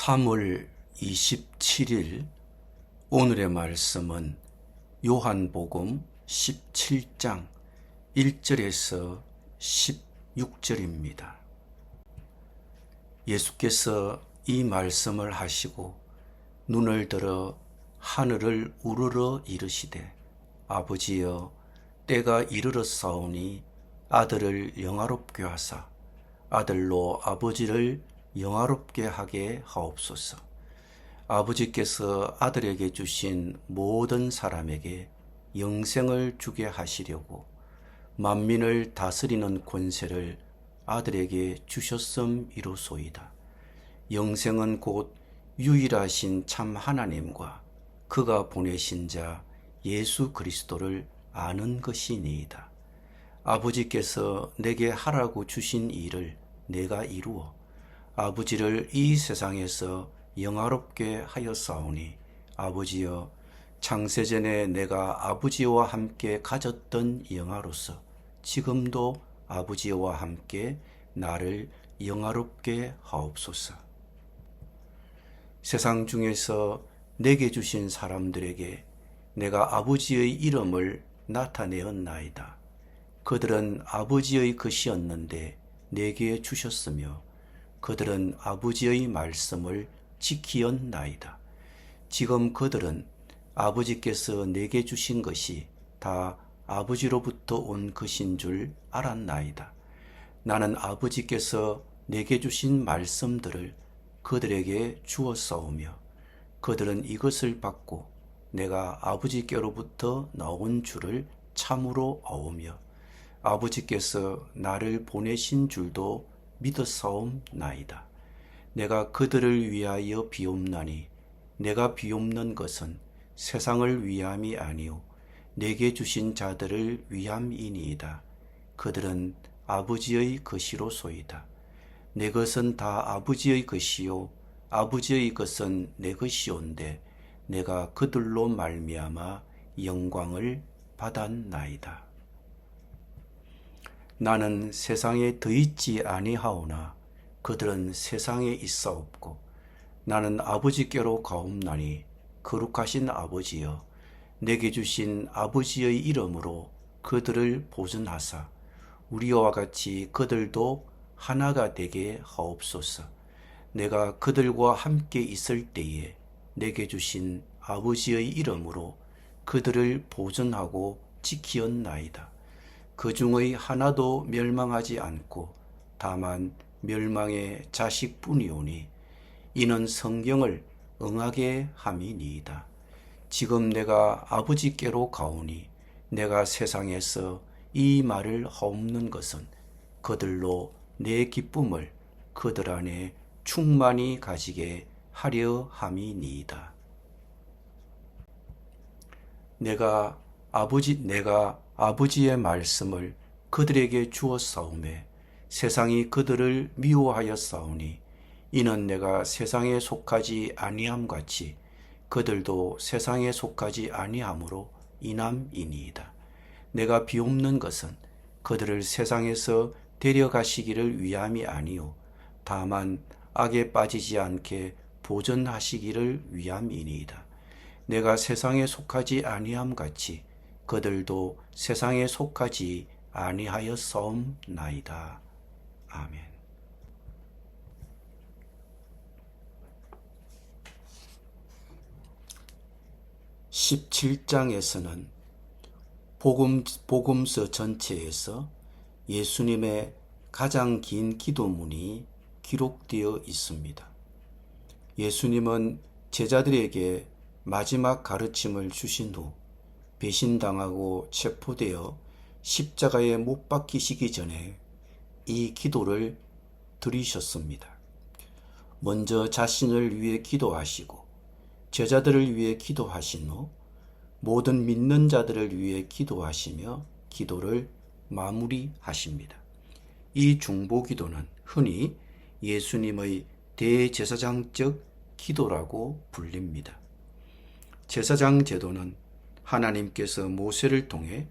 3월 27일 오늘의 말씀은 요한복음 17장 1절에서 16절입니다. 예수께서 이 말씀을 하시고 눈을 들어 하늘을 우러러 이르시되 아버지여 때가 이르렀사오니 아들을 영화롭게 하사 아들로 아버지를 영화롭게 하게 하옵소서. 아버지께서 아들에게 주신 모든 사람에게 영생을 주게 하시려고 만민을 다스리는 권세를 아들에게 주셨음이로소이다. 영생은 곧 유일하신 참 하나님과 그가 보내신 자 예수 그리스도를 아는 것이니이다. 아버지께서 내게 하라고 주신 일을 내가 이루어 아버지를 이 세상에서 영화롭게 하였사오니 아버지여 창세전에 내가 아버지와 함께 가졌던 영화로서 지금도 아버지와 함께 나를 영화롭게 하옵소서. 세상 중에서 내게 주신 사람들에게 내가 아버지의 이름을 나타내었나이다. 그들은 아버지의 것이었는데 내게 주셨으며 그들은 아버지의 말씀을 지키었나이다. 지금 그들은 아버지께서 내게 주신 것이 다 아버지로부터 온 것인 줄 알았나이다. 나는 아버지께서 내게 주신 말씀들을 그들에게 주었사오며 그들은 이것을 받고 내가 아버지께로부터 나온 줄을 참으로 아오며 아버지께서 나를 보내신 줄도 믿었사옵나이다. 내가 그들을 위하여 비옵나니 내가 비옵는 것은 세상을 위함이 아니요 내게 주신 자들을 위함이니이다. 그들은 아버지의 것이로소이다. 내 것은 다 아버지의 것이요 아버지의 것은 내 것이온데 내가 그들로 말미암아 영광을 받았나이다. 나는 세상에 더 있지 아니하오나 그들은 세상에 있사옵고 나는 아버지께로 가옵나니 거룩하신 아버지여 내게 주신 아버지의 이름으로 그들을 보존하사 우리와 같이 그들도 하나가 되게 하옵소서. 내가 그들과 함께 있을 때에 내게 주신 아버지의 이름으로 그들을 보존하고 지키었나이다. 그 중의 하나도 멸망하지 않고 다만 멸망의 자식뿐이오니 이는 성경을 응하게 함이니이다. 지금 내가 아버지께로 가오니 내가 세상에서 이 말을 하옵는 것은 그들로 내 기쁨을 그들 안에 충만히 가지게 하려 함이니이다. 내가 아버지의 말씀을 그들에게 주었사오매 세상이 그들을 미워하였사오니 이는 내가 세상에 속하지 아니함 같이 그들도 세상에 속하지 아니함으로 인함이니이다. 내가 비옵는 것은 그들을 세상에서 데려가시기를 위함이 아니요 다만 악에 빠지지 않게 보존하시기를 위함이니이다. 내가 세상에 속하지 아니함 같이 그들도 세상에 속하지 아니하였사옵나이다. 아멘. (17장에서는) 복음서 전체에서 예수님의 가장 긴 기도문이 기록되어 있습니다. 예수님은 제자들에게 마지막 가르침을 주신 후 배신당하고 체포되어 십자가에 못 박히시기 전에 이 기도를 드리셨습니다. 먼저 자신을 위해 기도하시고 제자들을 위해 기도하신 후 모든 믿는 자들을 위해 기도하시며 기도를 마무리하십니다. 이 중보기도는 흔히 예수님의 대제사장적 기도라고 불립니다. 제사장 제도는 하나님께서 모세를 통해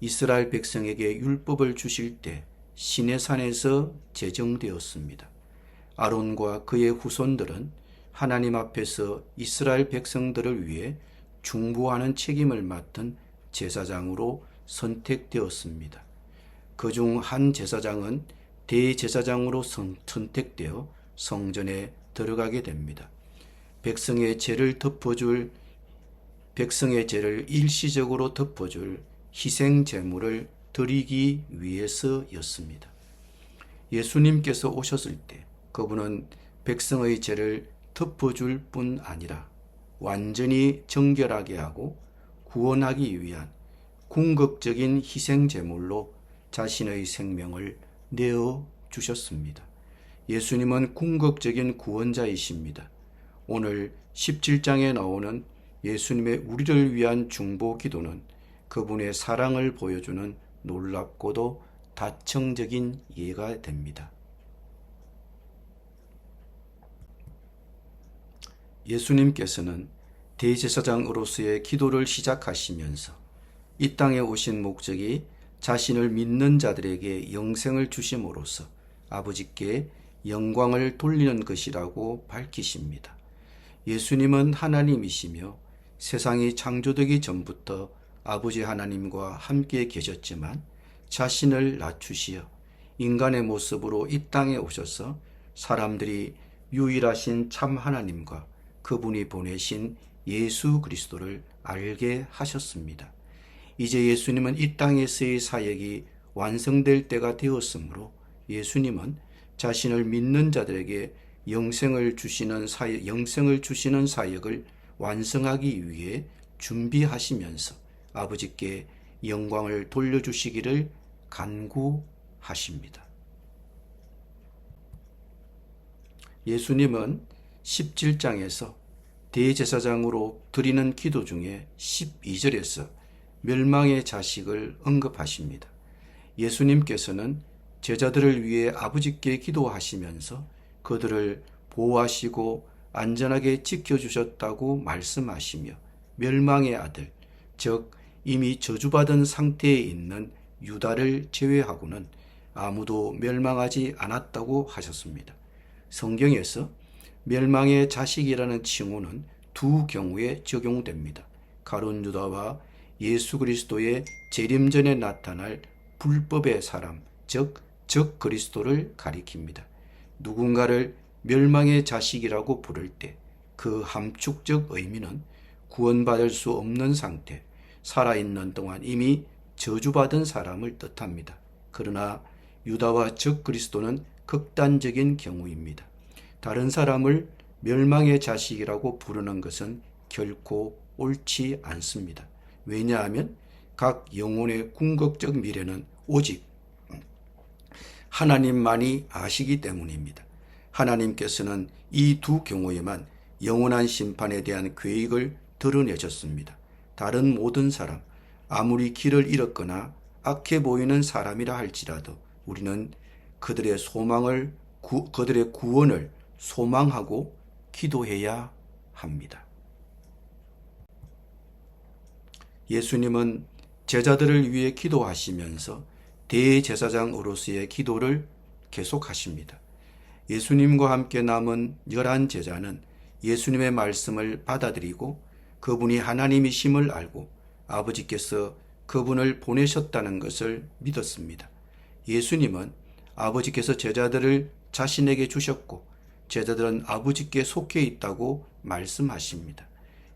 이스라엘 백성에게 율법을 주실 때 시내산에서 제정되었습니다. 아론과 그의 후손들은 하나님 앞에서 이스라엘 백성들을 위해 중보하는 책임을 맡은 제사장으로 선택되었습니다. 그중 한 제사장은 대제사장으로 선택되어 성전에 들어가게 됩니다. 백성의 죄를 일시적으로 덮어줄 희생 제물을 드리기 위해서였습니다. 예수님께서 오셨을 때 그분은 백성의 죄를 덮어줄 뿐 아니라 완전히 정결하게 하고 구원하기 위한 궁극적인 희생 제물로 자신의 생명을 내어 주셨습니다. 예수님은 궁극적인 구원자이십니다. 오늘 17장에 나오는 예수님의 우리를 위한 중보 기도는 그분의 사랑을 보여주는 놀랍고도 다층적인 예가 됩니다. 예수님께서는 대제사장으로서의 기도를 시작하시면서 이 땅에 오신 목적이 자신을 믿는 자들에게 영생을 주심으로써 아버지께 영광을 돌리는 것이라고 밝히십니다. 예수님은 하나님이시며 세상이 창조되기 전부터 아버지 하나님과 함께 계셨지만 자신을 낮추시어 인간의 모습으로 이 땅에 오셔서 사람들이 유일하신 참 하나님과 그분이 보내신 예수 그리스도를 알게 하셨습니다. 이제 예수님은 이 땅에서의 사역이 완성될 때가 되었으므로 예수님은 자신을 믿는 자들에게 영생을 주시는 사역을 완성하기 위해 준비하시면서 아버지께 영광을 돌려주시기를 간구하십니다. 예수님은 17장에서 대제사장으로 드리는 기도 중에 12절에서 멸망의 자식을 언급하십니다. 예수님께서는 제자들을 위해 아버지께 기도하시면서 그들을 보호하시고 안전하게 지켜주셨다고 말씀하시며 멸망의 아들, 즉 이미 저주받은 상태에 있는 유다를 제외하고는 아무도 멸망하지 않았다고 하셨습니다. 성경에서 멸망의 자식이라는 칭호는 두 경우에 적용됩니다. 가룟 유다와 예수 그리스도의 재림 전에 나타날 불법의 사람, 즉 그리스도를 가리킵니다. 누군가를 멸망의 자식이라고 부를 때 그 함축적 의미는 구원받을 수 없는 상태, 살아있는 동안 이미 저주받은 사람을 뜻합니다. 그러나 유다와 적 그리스도는 극단적인 경우입니다. 다른 사람을 멸망의 자식이라고 부르는 것은 결코 옳지 않습니다. 왜냐하면 각 영혼의 궁극적 미래는 오직 하나님만이 아시기 때문입니다. 하나님께서는 이 두 경우에만 영원한 심판에 대한 계획을 드러내셨습니다. 다른 모든 사람, 아무리 길을 잃었거나 악해 보이는 사람이라 할지라도 우리는 그들의 구원을 소망하고 기도해야 합니다. 예수님은 제자들을 위해 기도하시면서 대제사장으로서의 기도를 계속하십니다. 예수님과 함께 남은 11제자는 예수님의 말씀을 받아들이고 그분이 하나님이심을 알고 아버지께서 그분을 보내셨다는 것을 믿었습니다. 예수님은 아버지께서 제자들을 자신에게 주셨고 제자들은 아버지께 속해 있다고 말씀하십니다.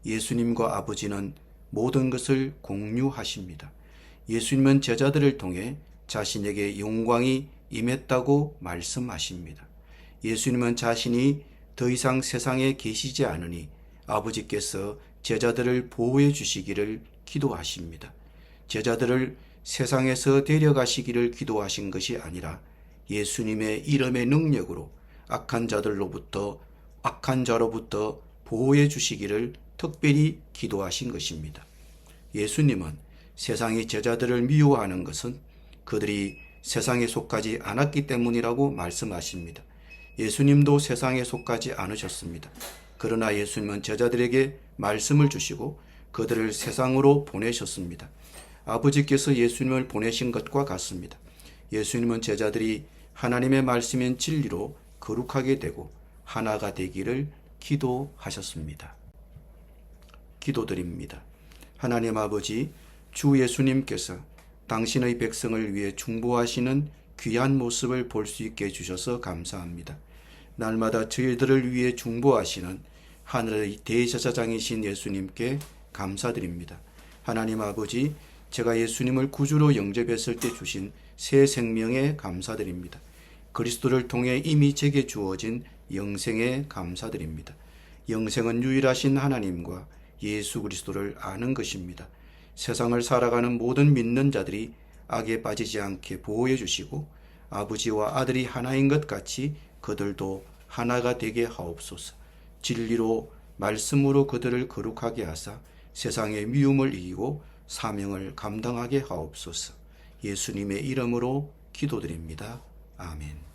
예수님과 아버지는 모든 것을 공유하십니다. 예수님은 제자들을 통해 자신에게 영광이 임했다고 말씀하십니다. 예수님은 자신이 더 이상 세상에 계시지 않으니 아버지께서 제자들을 보호해 주시기를 기도하십니다. 제자들을 세상에서 데려가시기를 기도하신 것이 아니라 예수님의 이름의 능력으로 악한 자로부터 보호해 주시기를 특별히 기도하신 것입니다. 예수님은 세상이 제자들을 미워하는 것은 그들이 세상에 속하지 않았기 때문이라고 말씀하십니다. 예수님도 세상에 속하지 않으셨습니다. 그러나 예수님은 제자들에게 말씀을 주시고 그들을 세상으로 보내셨습니다. 아버지께서 예수님을 보내신 것과 같습니다. 예수님은 제자들이 하나님의 말씀인 진리로 거룩하게 되고 하나가 되기를 기도하셨습니다. 기도드립니다. 하나님 아버지, 주 예수님께서 당신의 백성을 위해 중보하시는 귀한 모습을 볼 수 있게 해주셔서 감사합니다. 날마다 저희들을 위해 중보하시는 하늘의 대제사장이신 예수님께 감사드립니다. 하나님 아버지, 제가 예수님을 구주로 영접했을 때 주신 새 생명에 감사드립니다. 그리스도를 통해 이미 제게 주어진 영생에 감사드립니다. 영생은 유일하신 하나님과 예수 그리스도를 아는 것입니다. 세상을 살아가는 모든 믿는 자들이 악에 빠지지 않게 보호해 주시고 아버지와 아들이 하나인 것 같이 그들도 하나가 되게 하옵소서. 진리로 말씀으로 그들을 거룩하게 하사 세상의 미움을 이기고 사명을 감당하게 하옵소서. 예수님의 이름으로 기도드립니다. 아멘.